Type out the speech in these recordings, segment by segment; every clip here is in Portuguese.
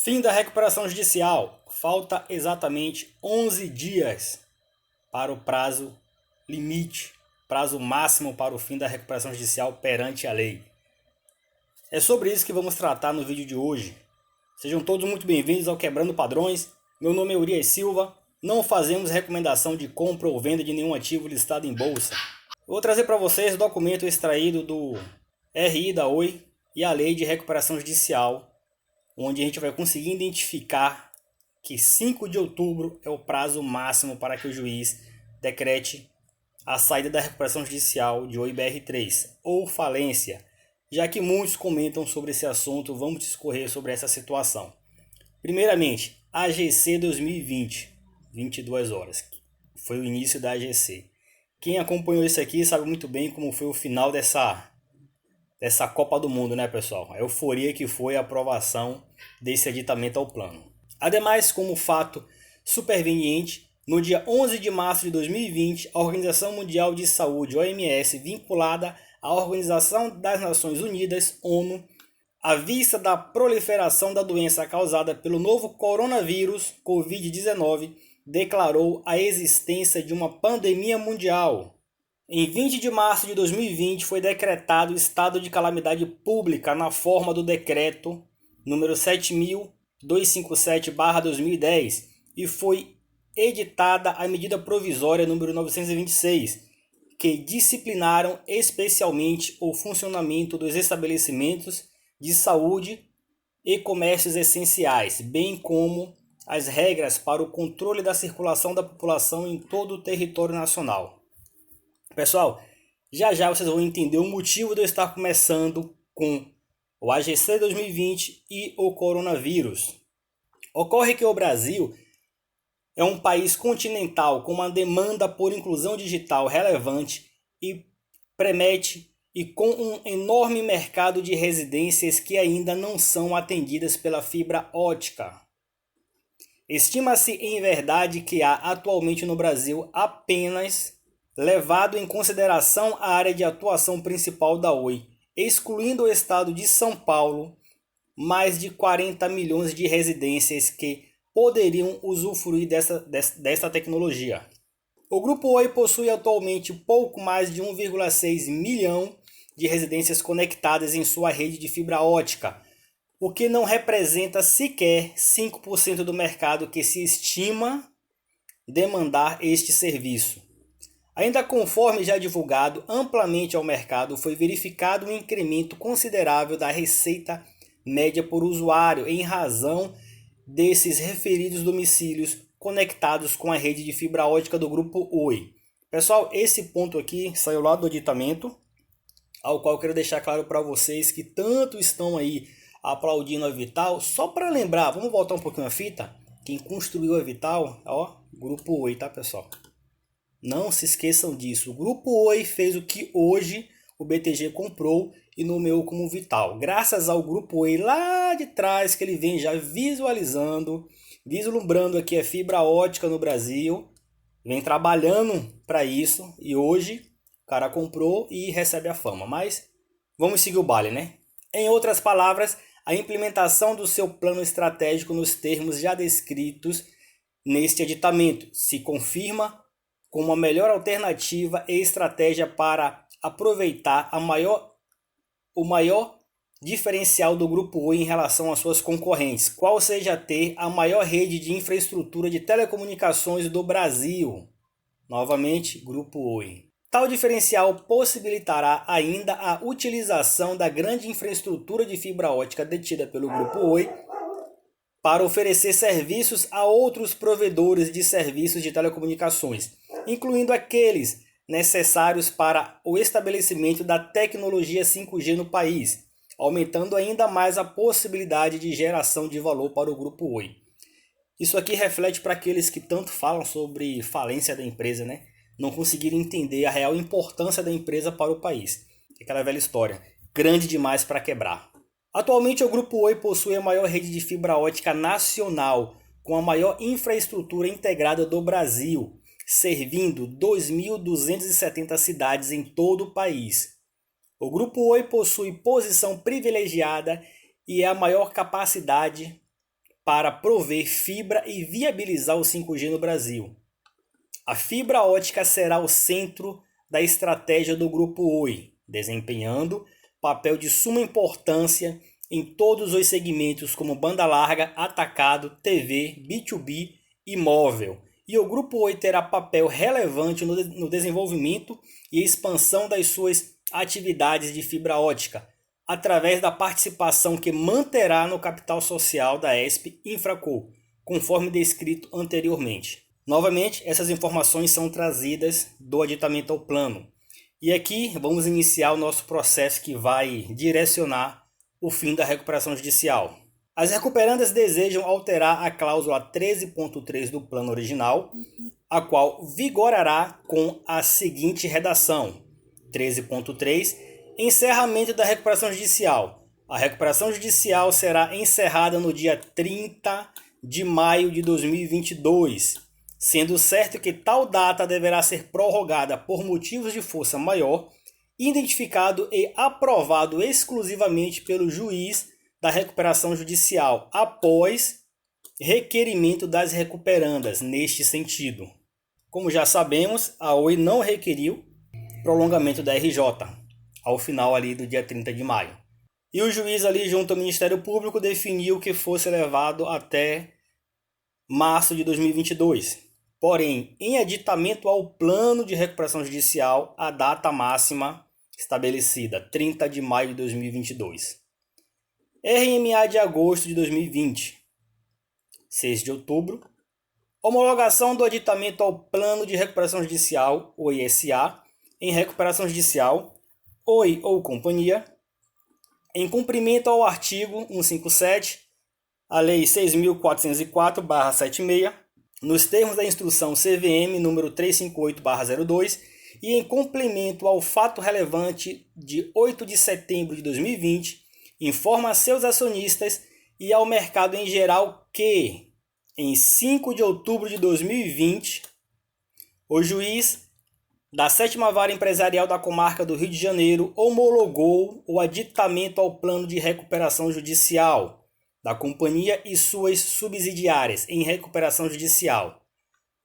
Fim da recuperação judicial. Falta exatamente 11 dias para o prazo limite, prazo máximo para o fim da recuperação judicial perante a lei. É sobre isso que vamos tratar no vídeo de hoje. Sejam todos muito bem-vindos ao Quebrando Padrões. Meu nome é Urias Silva. Não fazemos recomendação de compra ou venda de nenhum ativo listado em bolsa. Vou trazer para vocês o documento extraído do RI da Oi e a Lei de Recuperação Judicial, onde a gente vai conseguir identificar que 5 de outubro é o prazo máximo para que o juiz decrete a saída da recuperação judicial de Oi BR3 ou falência. Já que muitos comentam sobre esse assunto, vamos discorrer sobre essa situação. Primeiramente, AGC 2020, 22 horas. Foi o início da AGC. Quem acompanhou isso aqui sabe muito bem como foi o final dessa Copa do Mundo, né, pessoal? A euforia que foi a aprovação desse aditamento ao plano. Ademais, como fato superveniente, no dia 11 de março de 2020, a Organização Mundial de Saúde, OMS, vinculada à Organização das Nações Unidas, ONU, à vista da proliferação da doença causada pelo novo coronavírus, Covid-19, declarou a existência de uma pandemia mundial. Em 20 de março de 2020 foi decretado o estado de calamidade pública na forma do decreto número 7.257/2010 e foi editada a medida provisória número 926, que disciplinaram especialmente o funcionamento dos estabelecimentos de saúde e comércios essenciais, bem como as regras para o controle da circulação da população em todo o território nacional. Pessoal, já vocês vão entender o motivo de eu estar começando com o AGC 2020 e o coronavírus. Ocorre que o Brasil é um país continental com uma demanda por inclusão digital relevante e premete e com um enorme mercado de residências que ainda não são atendidas pela fibra ótica. Estima-se em verdade que há atualmente no Brasil apenas, levado em consideração a área de atuação principal da Oi, excluindo o estado de São Paulo, mais de 40 milhões de residências que poderiam usufruir dessa tecnologia. O Grupo Oi possui atualmente pouco mais de 1,6 milhão de residências conectadas em sua rede de fibra ótica, o que não representa sequer 5% do mercado que se estima demandar este serviço. Ainda conforme já divulgado amplamente ao mercado, foi verificado um incremento considerável da receita média por usuário em razão desses referidos domicílios conectados com a rede de fibra ótica do Grupo Oi. Pessoal, esse ponto aqui saiu lá do aditamento, ao qual eu quero deixar claro para vocês que tanto estão aí aplaudindo a Vital. Só para lembrar, vamos voltar um pouquinho a fita. Quem construiu a Vital, Grupo Oi, tá, pessoal? Não se esqueçam disso. O Grupo Oi fez o que hoje o BTG comprou e nomeou como Vital. Graças ao Grupo Oi lá de trás, que ele vem já vislumbrando aqui a fibra ótica no Brasil, vem trabalhando para isso e hoje o cara comprou e recebe a fama. Mas vamos seguir o baile, né? Em outras palavras, a implementação do seu plano estratégico nos termos já descritos neste aditamento se confirma como a melhor alternativa e estratégia para aproveitar o maior diferencial do Grupo Oi em relação às suas concorrentes, qual seja ter a maior rede de infraestrutura de telecomunicações do Brasil. Novamente, Grupo Oi. Tal diferencial possibilitará ainda a utilização da grande infraestrutura de fibra ótica detida pelo Grupo Oi para oferecer serviços a outros provedores de serviços de telecomunicações, incluindo aqueles necessários para o estabelecimento da tecnologia 5G no país, aumentando ainda mais a possibilidade de geração de valor para o Grupo Oi. Isso aqui reflete para aqueles que tanto falam sobre falência da empresa, né? Não conseguirem entender a real importância da empresa para o país. Aquela velha história, grande demais para quebrar. Atualmente o Grupo Oi possui a maior rede de fibra ótica nacional, com a maior infraestrutura integrada do Brasil, servindo 2.270 cidades em todo o país. O Grupo Oi possui posição privilegiada e é a maior capacidade para prover fibra e viabilizar o 5G no Brasil. A fibra ótica será o centro da estratégia do Grupo Oi, desempenhando papel de suma importância em todos os segmentos como banda larga, atacado, TV, B2B e móvel. E o Grupo Oi terá papel relevante no desenvolvimento e expansão das suas atividades de fibra ótica, através da participação que manterá no capital social da ESP Infraco, conforme descrito anteriormente. Novamente, essas informações são trazidas do aditamento ao plano. E aqui vamos iniciar o nosso processo que vai direcionar o fim da recuperação judicial. As recuperandas desejam alterar a cláusula 13.3 do plano original, a qual vigorará com a seguinte redação: 13.3. Encerramento da recuperação judicial. A recuperação judicial será encerrada no dia 30 de maio de 2022, sendo certo que tal data deverá ser prorrogada por motivos de força maior, identificado e aprovado exclusivamente pelo juiz da recuperação judicial, após requerimento das recuperandas neste sentido. Como já sabemos, a Oi não requeriu prolongamento da RJ ao final ali do dia 30 de maio. E o juiz ali junto ao Ministério Público definiu que fosse levado até março de 2022. Porém, em aditamento ao plano de recuperação judicial, a data máxima estabelecida, 30 de maio de 2022. RMA de agosto de 2020, 6 de outubro. Homologação do aditamento ao plano de recuperação judicial, o ISA, em recuperação judicial, Oi ou companhia, em cumprimento ao artigo 157, a Lei 6.404/76, nos termos da instrução CVM número 358/02 e em complemento ao fato relevante de 8 de setembro de 2020, informa a seus acionistas e ao mercado em geral que, em 5 de outubro de 2020, o juiz da 7ª Vara Empresarial da Comarca do Rio de Janeiro homologou o aditamento ao plano de recuperação judicial da companhia e suas subsidiárias em recuperação judicial,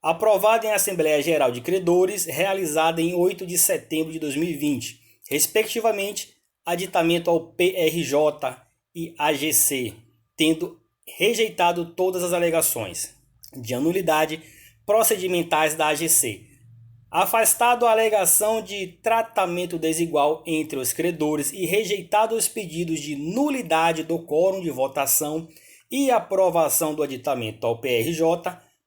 aprovado em Assembleia Geral de Credores, realizada em 8 de setembro de 2020, respectivamente, aditamento ao PRJ e AGC, tendo rejeitado todas as alegações de anulidade procedimentais da AGC, afastado a alegação de tratamento desigual entre os credores e rejeitado os pedidos de nulidade do quórum de votação e aprovação do aditamento ao PRJ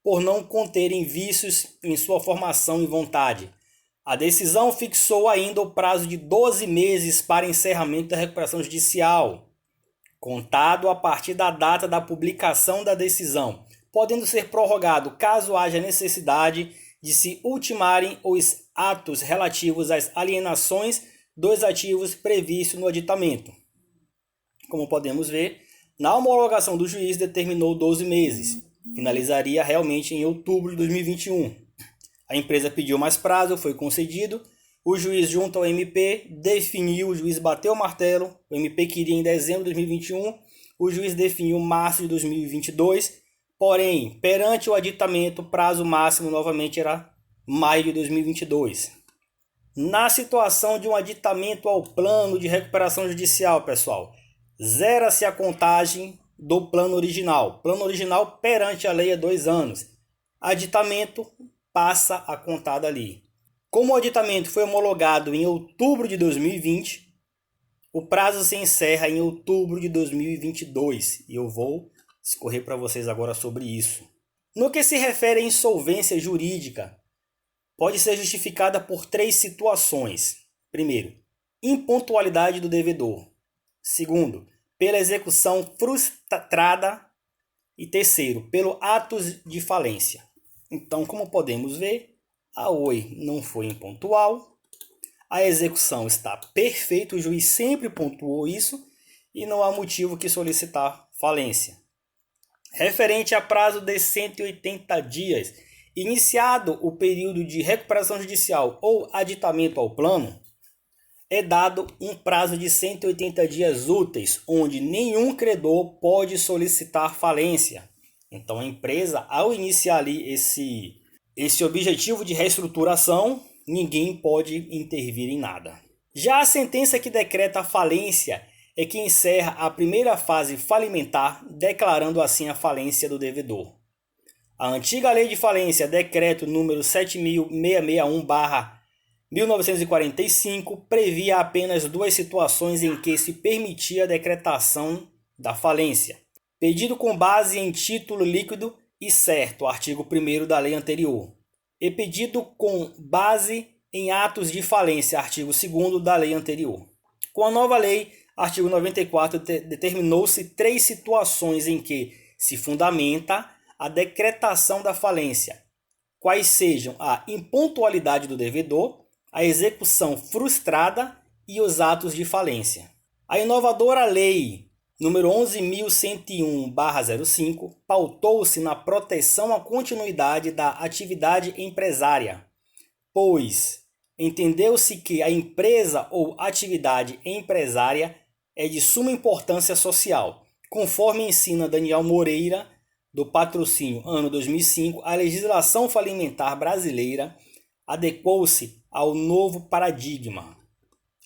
por não conterem vícios em sua formação e vontade. A decisão fixou ainda o prazo de 12 meses para encerramento da recuperação judicial, contado a partir da data da publicação da decisão, podendo ser prorrogado caso haja necessidade de se ultimarem os atos relativos às alienações dos ativos previstos no aditamento. Como podemos ver, na homologação do juiz determinou 12 meses, finalizaria realmente em outubro de 2021. A empresa pediu mais prazo, foi concedido, o juiz junto ao MP definiu, o juiz bateu o martelo, o MP queria em dezembro de 2021, o juiz definiu março de 2022, porém, perante o aditamento, o prazo máximo novamente era maio de 2022. Na situação de um aditamento ao plano de recuperação judicial, pessoal, zera-se a contagem do plano original. Plano original perante a lei é 2 anos. Aditamento passa a contar dali. Como o aditamento foi homologado em outubro de 2020, o prazo se encerra em outubro de 2022. E eu vou discorrer para vocês agora sobre isso. No que se refere à insolvência jurídica, pode ser justificada por 3 situações. Primeiro, impontualidade do devedor. Segundo, pela execução frustrada. E terceiro, pelo atos de falência. Então, como podemos ver, a Oi não foi impontual, a execução está perfeita, o juiz sempre pontuou isso e não há motivo que solicitar falência. Referente a prazo de 180 dias, iniciado o período de recuperação judicial ou aditamento ao plano, é dado um prazo de 180 dias úteis, onde nenhum credor pode solicitar falência. Então a empresa, ao iniciar ali esse objetivo de reestruturação, ninguém pode intervir em nada. Já a sentença que decreta a falência é que encerra a primeira fase falimentar, declarando assim a falência do devedor. A antiga lei de falência, decreto número 7.661/1945, previa apenas duas situações em que se permitia a decretação da falência: pedido com base em título líquido e certo, artigo 1º da lei anterior, e pedido com base em atos de falência, artigo 2º da lei anterior. Com a nova lei, artigo 94, determinou-se 3 situações em que se fundamenta a decretação da falência, quais sejam a impontualidade do devedor, a execução frustrada e os atos de falência. A inovadora lei número 11.101/05 pautou-se na proteção à continuidade da atividade empresária, pois entendeu-se que a empresa ou atividade empresária é de suma importância social. Conforme ensina Daniel Moreira, do Patrocínio, ano 2005, a legislação falimentar brasileira adequou-se ao novo paradigma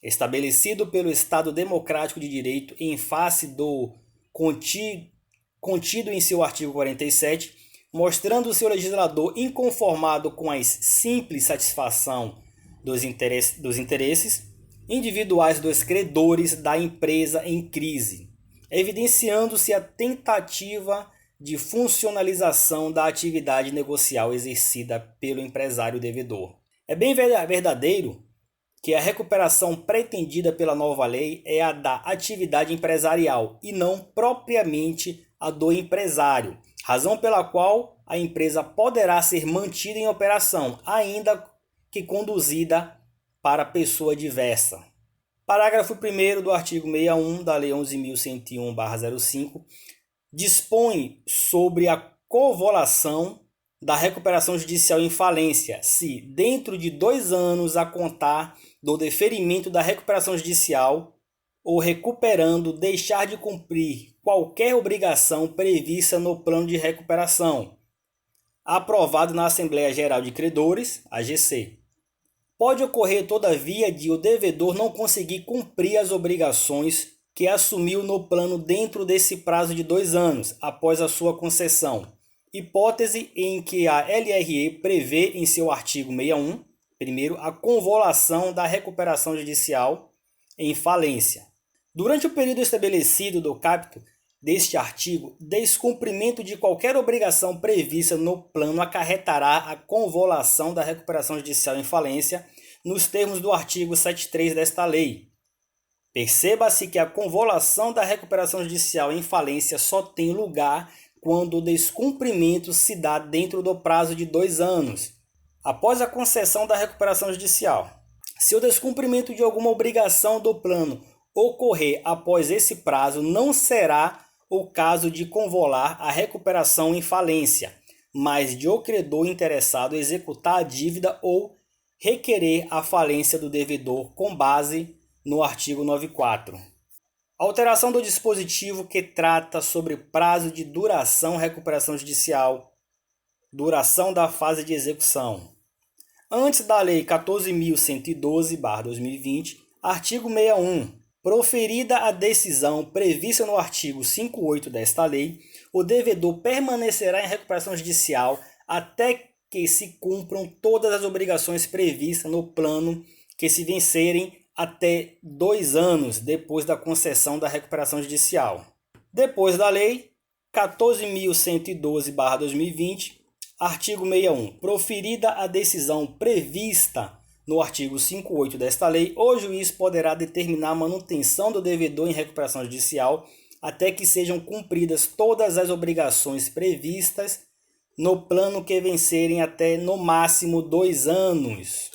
estabelecido pelo Estado Democrático de Direito em face do contido em seu artigo 47, mostrando o seu legislador inconformado com a simples satisfação dos interesses individuais dos credores da empresa em crise, evidenciando-se a tentativa de funcionalização da atividade negocial exercida pelo empresário devedor. É bem verdadeiro que a recuperação pretendida pela nova lei é a da atividade empresarial e não propriamente a do empresário, razão pela qual a empresa poderá ser mantida em operação, ainda que conduzida para pessoa diversa. Parágrafo 1º do artigo 61 da Lei 11.101/05 dispõe sobre a convolução da recuperação judicial em falência, se, dentro de 2 anos a contar do deferimento da recuperação judicial, ou recuperando, deixar de cumprir qualquer obrigação prevista no plano de recuperação, aprovado na Assembleia Geral de Credores, AGC. Pode ocorrer, todavia, de o devedor não conseguir cumprir as obrigações que assumiu no plano dentro desse prazo de 2 anos após a sua concessão, hipótese em que a LRE prevê em seu artigo 61, primeiro, a convolução da recuperação judicial em falência. Durante o período estabelecido do caput deste artigo, descumprimento de qualquer obrigação prevista no plano acarretará a convolução da recuperação judicial em falência nos termos do artigo 73 desta lei. Perceba-se que a convolução da recuperação judicial em falência só tem lugar quando o descumprimento se dá dentro do prazo de 2 anos, após a concessão da recuperação judicial. Se o descumprimento de alguma obrigação do plano ocorrer após esse prazo, não será o caso de convolar a recuperação em falência, mas de o credor interessado executar a dívida ou requerer a falência do devedor com base no artigo 94. Alteração do dispositivo que trata sobre prazo de duração recuperação judicial, duração da fase de execução. Antes da Lei 14.112/2020, artigo 61, proferida a decisão prevista no artigo 58 desta lei, o devedor permanecerá em recuperação judicial até que se cumpram todas as obrigações previstas no plano que se vencerem até 2 anos depois da concessão da recuperação judicial. Depois da Lei 14.112/2020, artigo 61, proferida a decisão prevista no artigo 58 desta lei, o juiz poderá determinar a manutenção do devedor em recuperação judicial até que sejam cumpridas todas as obrigações previstas no plano que vencerem até, no máximo, 2 anos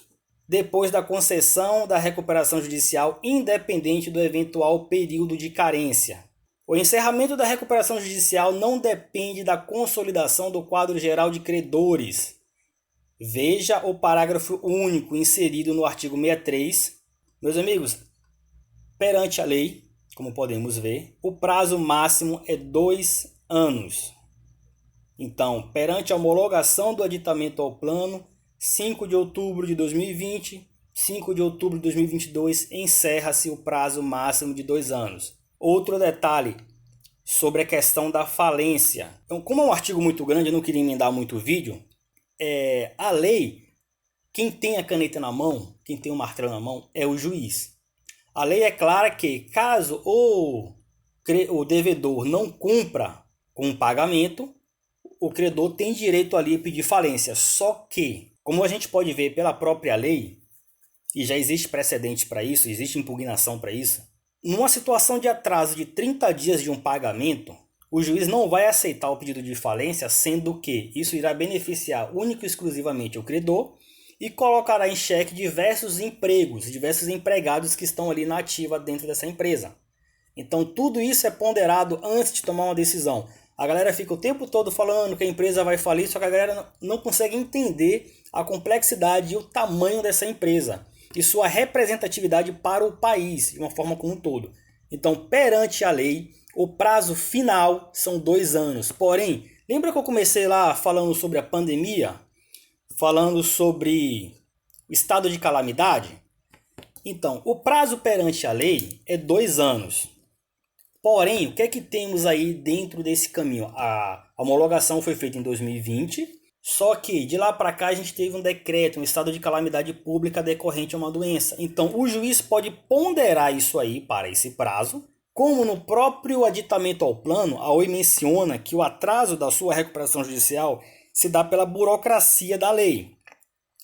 depois da concessão da recuperação judicial, independente do eventual período de carência. O encerramento da recuperação judicial não depende da consolidação do quadro geral de credores. Veja o parágrafo único inserido no artigo 63, Meus amigos, perante a lei, como podemos ver, o prazo máximo é 2 anos. Então, perante a homologação do aditamento ao plano, 5 de outubro de 2020, 5 de outubro de 2022, encerra-se o prazo máximo de 2 anos. Outro detalhe sobre a questão da falência. Então, como é um artigo muito grande, eu não queria emendar muito o vídeo, a lei, quem tem a caneta na mão, quem tem o martelo na mão, é o juiz. A lei é clara que, caso o devedor não cumpra com o pagamento, o credor tem direito ali a pedir falência. Só que, como a gente pode ver pela própria lei, e já existe precedente para isso, existe impugnação para isso, numa situação de atraso de 30 dias de um pagamento, o juiz não vai aceitar o pedido de falência, sendo que isso irá beneficiar único e exclusivamente o credor e colocará em xeque diversos empregos, diversos empregados que estão ali na ativa dentro dessa empresa. Então tudo isso é ponderado antes de tomar uma decisão. A galera fica o tempo todo falando que a empresa vai falir, só que a galera não consegue entender a complexidade e o tamanho dessa empresa e sua representatividade para o país, de uma forma como um todo. Então, perante a lei, o prazo final são 2 anos. Porém, lembra que eu comecei lá falando sobre a pandemia? Falando sobre o estado de calamidade? Então, o prazo perante a lei é 2 anos. Porém, o que é que temos aí dentro desse caminho? A homologação foi feita em 2020, só que de lá para cá a gente teve um decreto, um estado de calamidade pública decorrente a uma doença. Então, o juiz pode ponderar isso aí para esse prazo, como no próprio aditamento ao plano, a OI menciona que o atraso da sua recuperação judicial se dá pela burocracia da lei,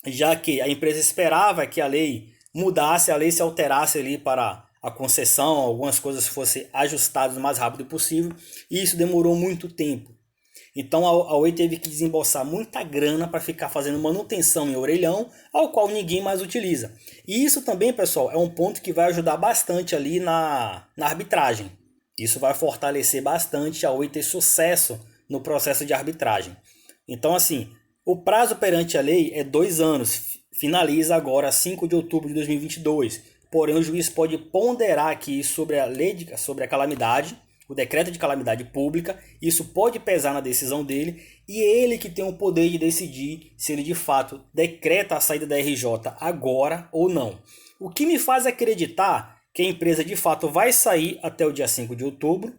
já que a empresa esperava que a lei mudasse, a lei se alterasse ali para a concessão, algumas coisas fossem ajustadas o mais rápido possível, e isso demorou muito tempo. Então a Oi teve que desembolsar muita grana para ficar fazendo manutenção em orelhão, ao qual ninguém mais utiliza. E isso também, pessoal, é um ponto que vai ajudar bastante ali na arbitragem. Isso vai fortalecer bastante a Oi ter sucesso no processo de arbitragem. Então, assim, o prazo perante a lei é 2 anos, finaliza agora 5 de outubro de 2022. Porém, o juiz pode ponderar aqui sobre a lei sobre a calamidade, o decreto de calamidade pública, isso pode pesar na decisão dele, e é ele que tem o poder de decidir se ele de fato decreta a saída da RJ agora ou não. O que me faz acreditar que a empresa de fato vai sair até o dia 5 de outubro,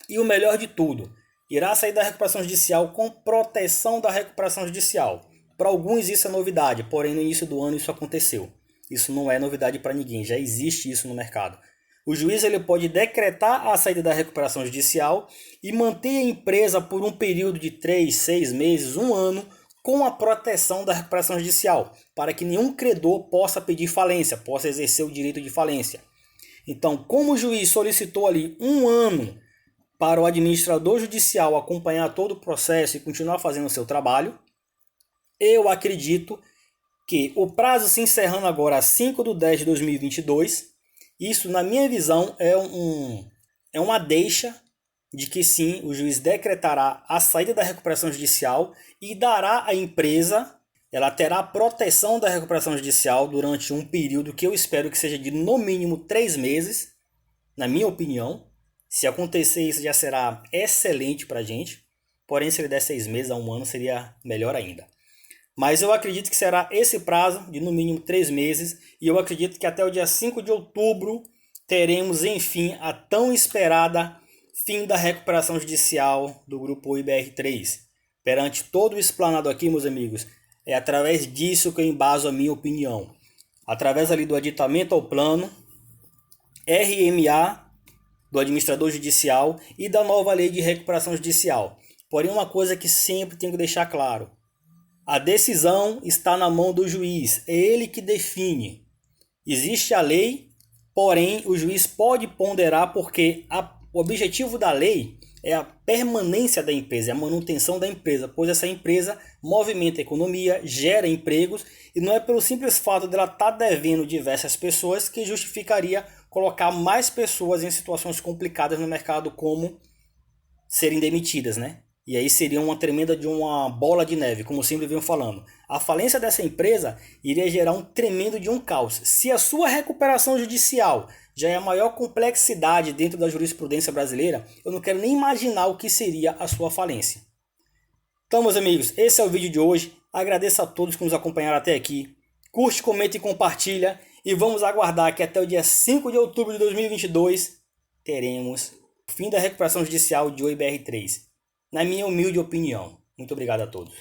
e o melhor de tudo, irá sair da recuperação judicial com proteção da recuperação judicial. Para alguns isso é novidade, porém no início do ano isso aconteceu. Isso não é novidade para ninguém, já existe isso no mercado. O juiz ele pode decretar a saída da recuperação judicial e manter a empresa por um período de 3, 6 meses, 1 ano, com a proteção da recuperação judicial, para que nenhum credor possa pedir falência, possa exercer o direito de falência. Então, como o juiz solicitou ali 1 ano para o administrador judicial acompanhar todo o processo e continuar fazendo o seu trabalho, eu acredito que o prazo se encerrando agora a 5/10/2022, isso na minha visão é uma deixa de que sim, o juiz decretará a saída da recuperação judicial e dará à empresa, ela terá proteção da recuperação judicial durante um período que eu espero que seja de no mínimo 3 meses, na minha opinião. Se acontecer isso já será excelente para a gente, porém se ele der 6 meses a 1 ano seria melhor ainda. Mas eu acredito que será esse prazo de no mínimo 3 meses, e eu acredito que até o dia 5 de outubro teremos enfim a tão esperada fim da recuperação judicial do grupo IBR3. Perante todo o explanado aqui, meus amigos, é através disso que eu embaso a minha opinião. Através ali do aditamento ao plano, RMA do administrador judicial e da nova lei de recuperação judicial. Porém, uma coisa que sempre tenho que deixar claro: a decisão está na mão do juiz, é ele que define. Existe a lei, porém o juiz pode ponderar porque o objetivo da lei é a permanência da empresa, é a manutenção da empresa, pois essa empresa movimenta a economia, gera empregos, e não é pelo simples fato dela estar devendo diversas pessoas que justificaria colocar mais pessoas em situações complicadas no mercado, como serem demitidas, né? E aí seria uma tremenda de uma bola de neve, como sempre venho falando. A falência dessa empresa iria gerar um tremendo de um caos. Se a sua recuperação judicial já é a maior complexidade dentro da jurisprudência brasileira, eu não quero nem imaginar o que seria a sua falência. Então, meus amigos, esse é o vídeo de hoje. Agradeço a todos que nos acompanharam até aqui. Curte, comenta e compartilha. E vamos aguardar que até o dia 5 de outubro de 2022 teremos o fim da recuperação judicial de Oi BR3. Na minha humilde opinião. Muito obrigado a todos.